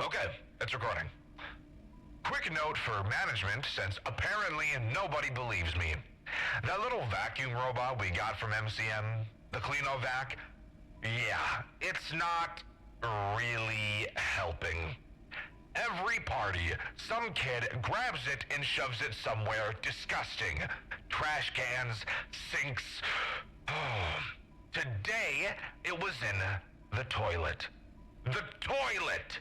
Okay, it's recording. Quick note for management, since apparently nobody believes me. That little vacuum robot we got from MCM, the Cleanovac, yeah, it's not really helping. Every party, some kid grabs it and shoves it somewhere disgusting. Trash cans, sinks. Today, it was in the toilet. The toilet!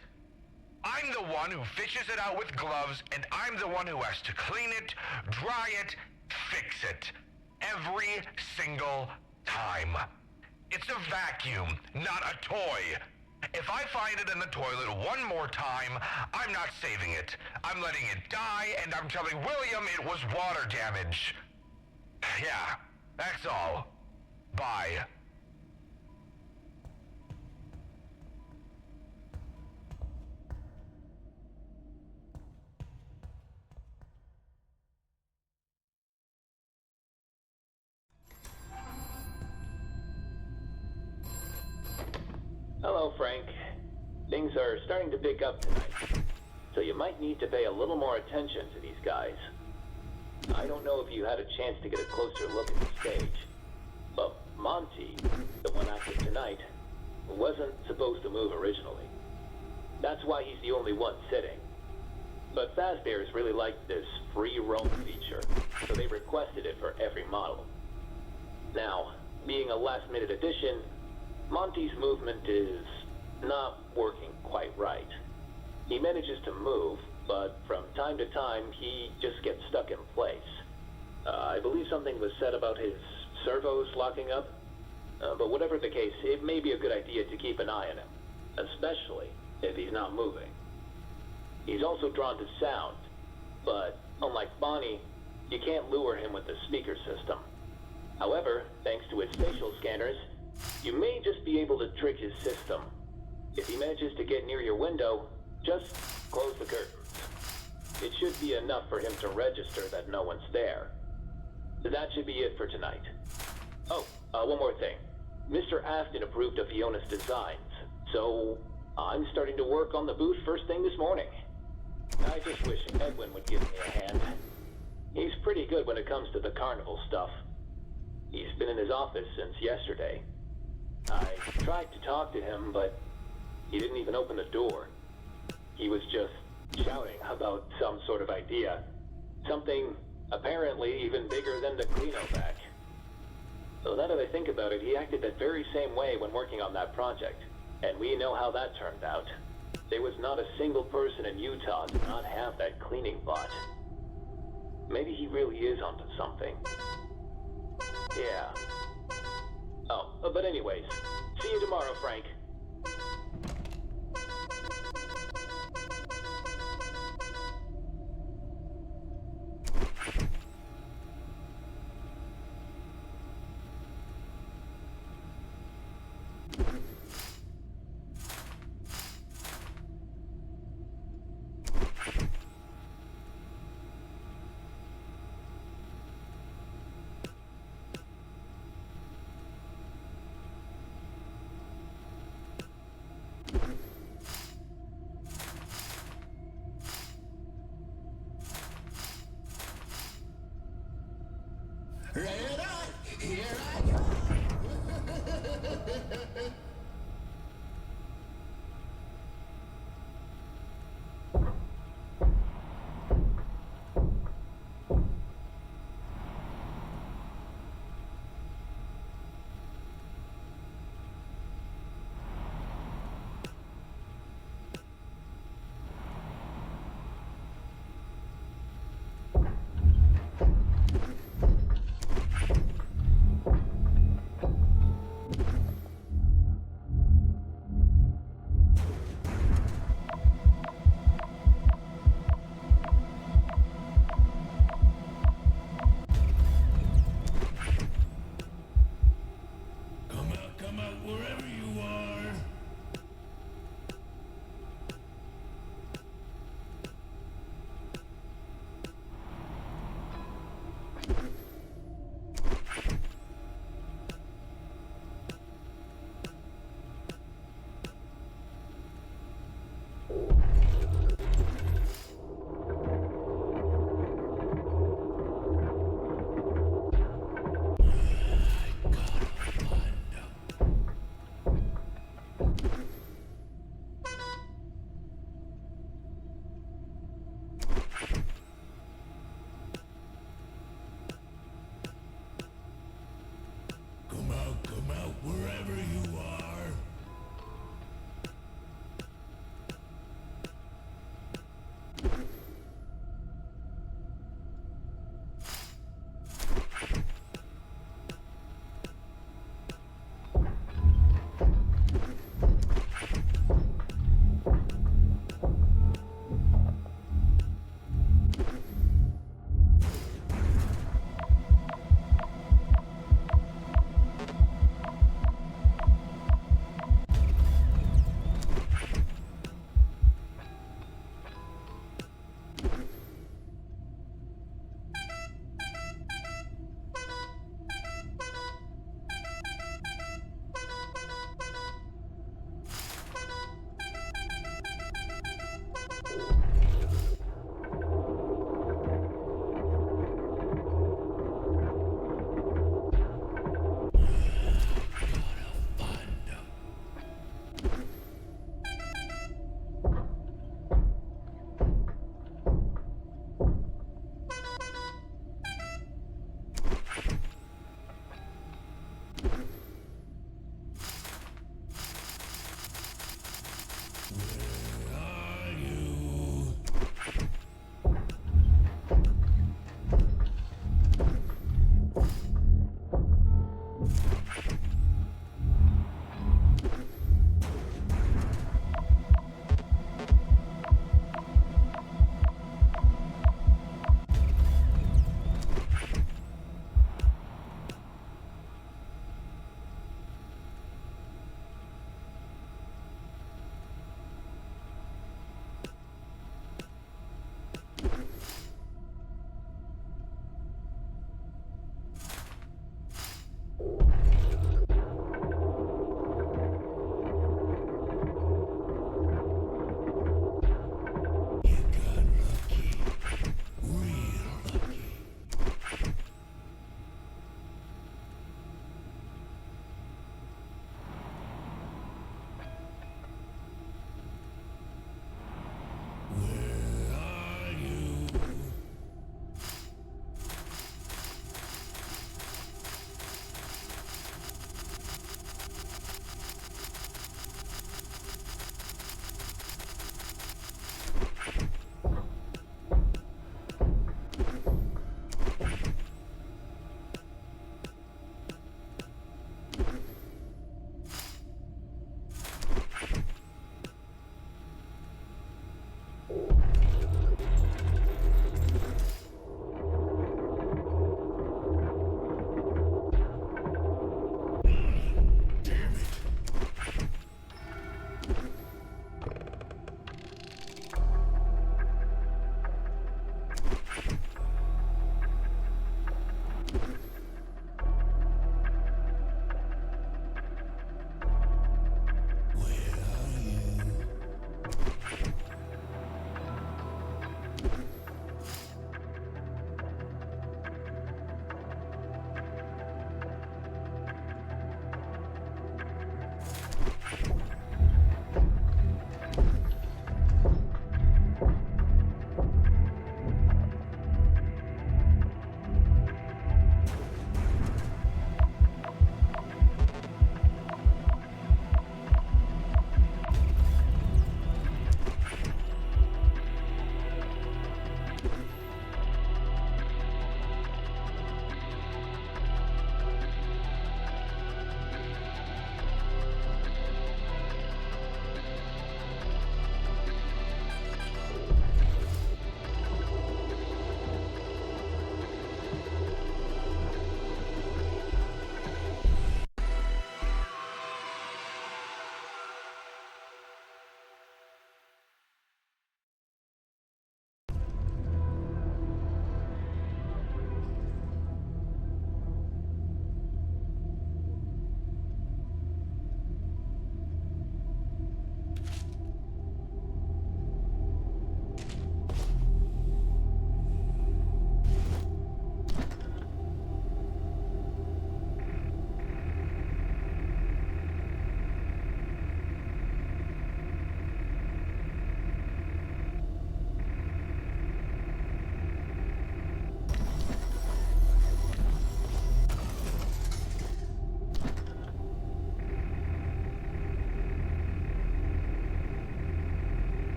I'm the one who fishes it out with gloves, and I'm the one who has to clean it, dry it, fix it. Every single time. It's a vacuum, not a toy. If I find it in the toilet one more time, I'm not saving it. I'm letting it die, and I'm telling William it was water damage. Yeah, that's all. Bye. Hello, Frank. Things are starting to pick up tonight, so you might need to pay a little more attention to these guys. I don't know if you had a chance to get a closer look at the stage, but Monty, the one acting tonight, wasn't supposed to move originally. That's why he's the only one sitting. But Fazbear's really liked this free roam feature, so they requested it for every model. Now, being a last-minute addition, Monty's movement is not working quite right. He manages to move, but from time to time, he just gets stuck in place. I believe something was said about his servos locking up. But whatever the case, it may be a good idea to keep an eye on him, especially if he's not moving. He's also drawn to sound, but unlike Bonnie, you can't lure him with the speaker system. However, thanks to his facial scanners, you may just be able to trick his system. If he manages to get near your window, just close the curtains. It should be enough for him to register that no one's there. That should be it for tonight. Oh, one more thing. Mr. Aston approved of Fiona's designs, so I'm starting to work on the booth first thing this morning. I just wish Edwin would give me a hand. He's pretty good when it comes to the carnival stuff. He's been in his office since yesterday. I tried to talk to him, but he didn't even open the door. He was just shouting about some sort of idea. Something apparently even bigger than the Cleanovac. So now that I think about it, he acted that very same way when working on that project. And we know how that turned out. There was not a single person in Utah to not have that cleaning bot. Maybe he really is onto something. Yeah. Oh, but anyways, see you tomorrow, Frank.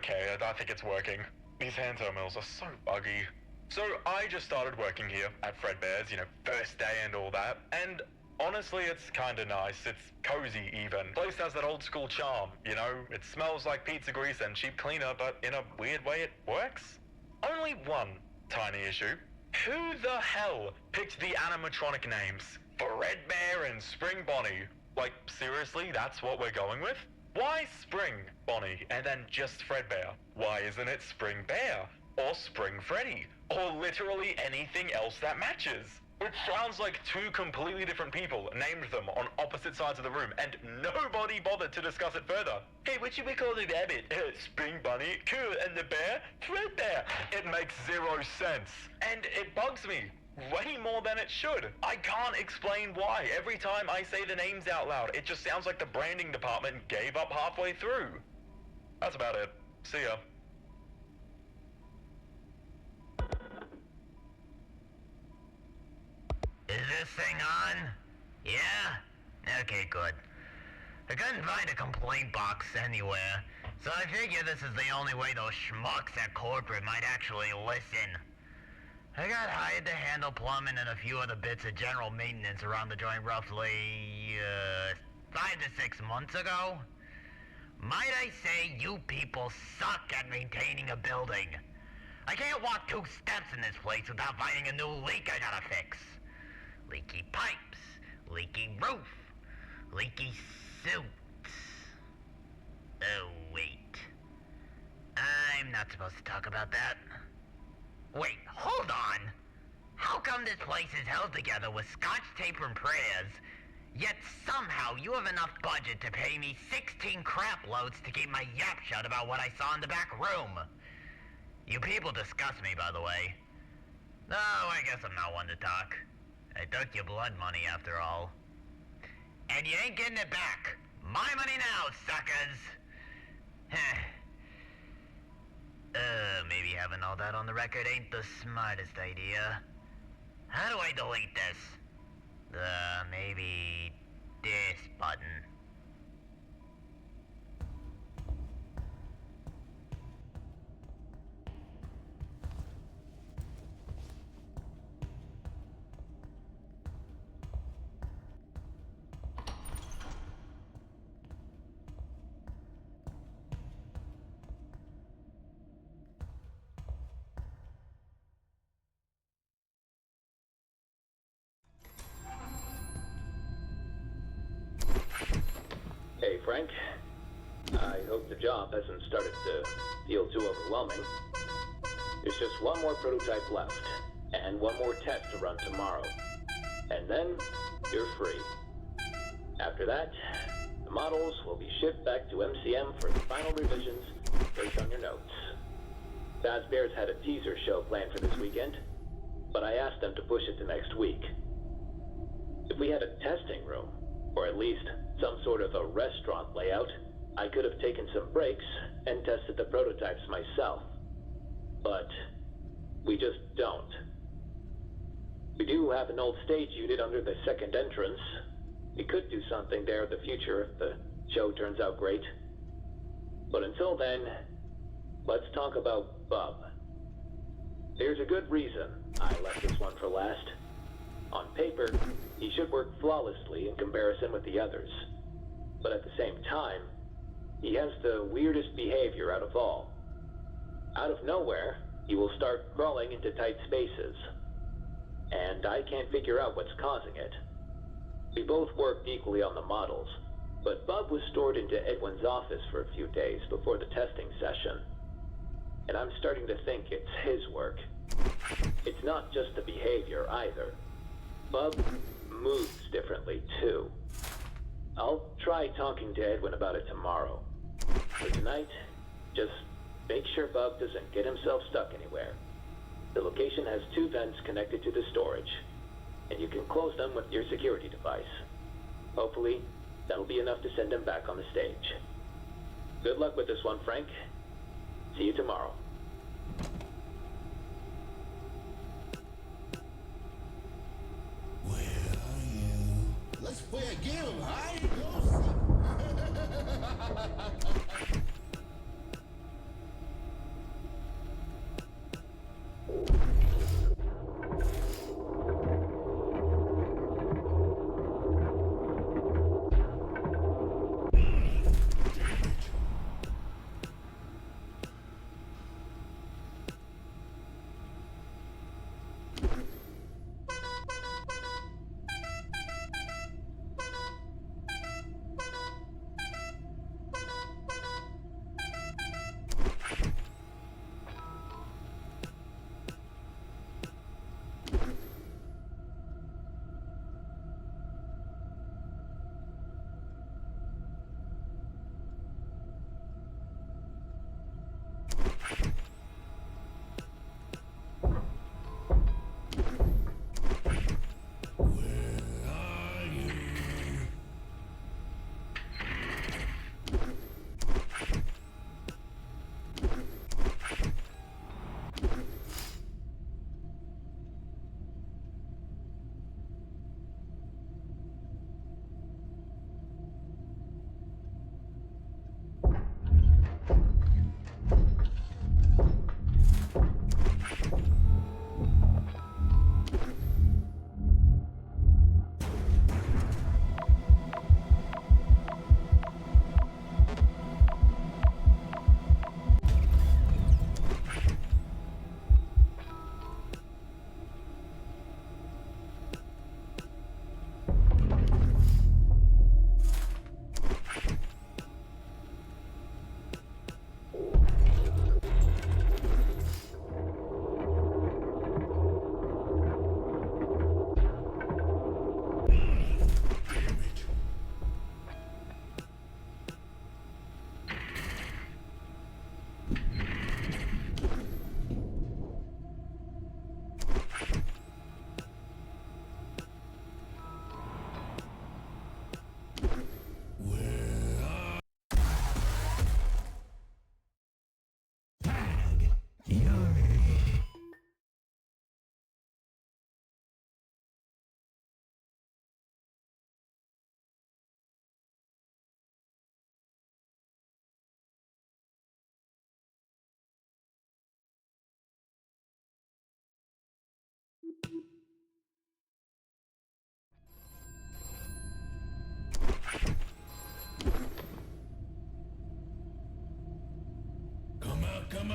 Okay, I think it's working. These hand terminals are so buggy. So I just started working here at Fredbear's, first day and all that, and honestly it's kinda nice. It's cozy even. Place has that old school charm, It smells like pizza grease and cheap cleaner, but in a weird way it works. Only one tiny issue. Who the hell picked the animatronic names? Fredbear and Spring Bonnie. Like, seriously, that's what we're going with? Why Spring Bonnie and then just Fredbear? Why isn't it Spring Bear? Or Spring Freddy? Or literally anything else that matches? It sounds like two completely different people named them on opposite sides of the room, and nobody bothered to discuss it further. Hey, what should we call the rabbit? Spring Bunny? Cool. And the bear? Fredbear. It makes zero sense. And it bugs me. Way more than it should. I can't explain why. Every time I say the names out loud, it just sounds like the branding department gave up halfway through. That's about it. See ya. Is this thing on? Yeah? Okay, good. I couldn't find a complaint box anywhere, so I figure this is the only way those schmucks at corporate might actually listen. I got hired to handle plumbing and a few other bits of general maintenance around the joint roughly, 5 to 6 months ago. Might I say you people suck at maintaining a building. I can't walk 2 steps in this place without finding a new leak I gotta fix. Leaky pipes, leaky roof, leaky suits. Oh, wait. I'm not supposed to talk about that. Wait, hold on! How come this place is held together with scotch tape and prayers, yet somehow you have enough budget to pay me 16 crap loads to keep my yap shut about what I saw in the back room? You people disgust me, by the way. No, I guess I'm not one to talk. I took your blood money after all. And you ain't getting it back. My money now, suckers! Maybe having all that on the record ain't the smartest idea. How do I delete this? Maybe this button. Hey, Frank. I hope the job hasn't started to feel too overwhelming. There's just one more prototype left, and one more test to run tomorrow. And then, you're free. After that, the models will be shipped back to MCM for the final revisions based on your notes. Fazbear's had a teaser show planned for this weekend, but I asked them to push it to next week. If we had a testing room, or at least some sort of a restaurant layout, I could have taken some breaks and tested the prototypes myself. But we just don't. We do have an old stage unit under the second entrance. We could do something there in the future if the show turns out great. But until then, let's talk about Bub. There's a good reason I left this one for last. On paper, he should work flawlessly in comparison with the others. But at the same time, he has the weirdest behavior out of all. Out of nowhere, he will start crawling into tight spaces. And I can't figure out what's causing it. We both worked equally on the models, but Bub was stored into Edwin's office for a few days before the testing session. And I'm starting to think it's his work. It's not just the behavior either. Bub moves differently too. I'll try talking to Edwin about it tomorrow. For tonight, just make sure Bub doesn't get himself stuck anywhere. The location has 2 vents connected to the storage, and you can close them with your security device. Hopefully, that'll be enough to send him back on the stage. Good luck with this one, Frank. See you tomorrow. Where are you? Let's play a game, hide and go seek.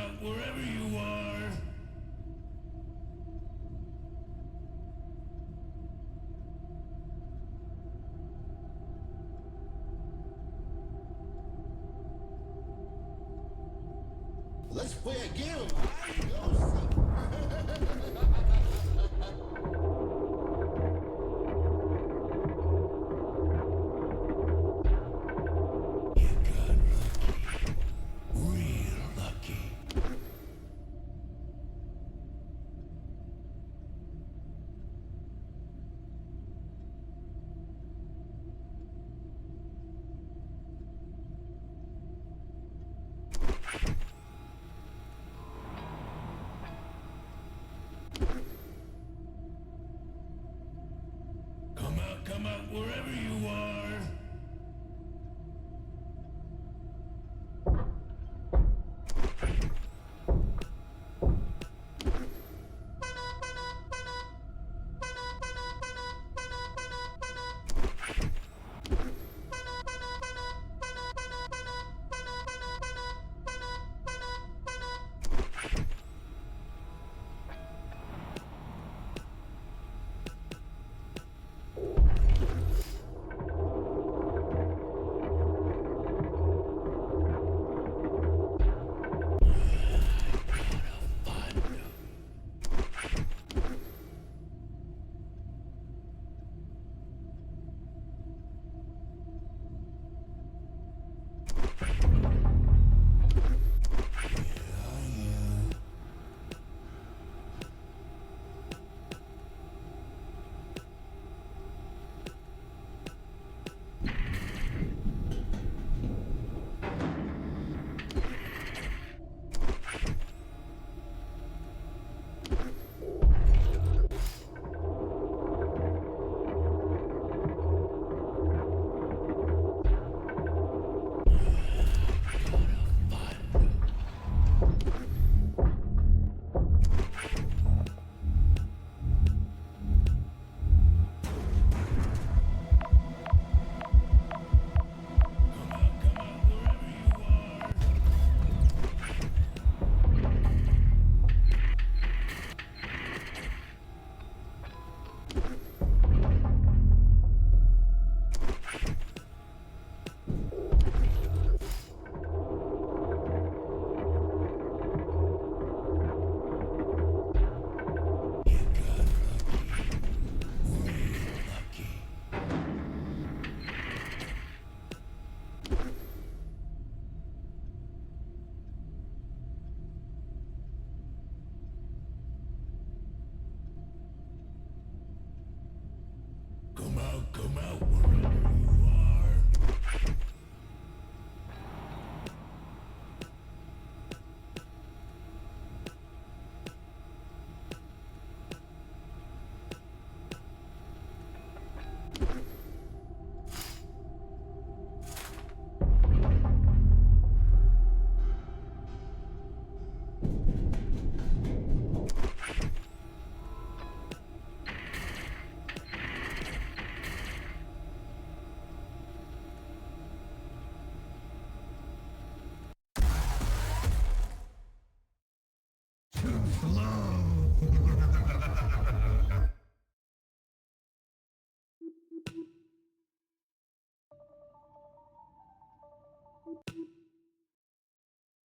out wherever you are. Let's play a game of hide and go seek. You got lucky. Real lucky. Come out wherever you are. Come out wherever you are.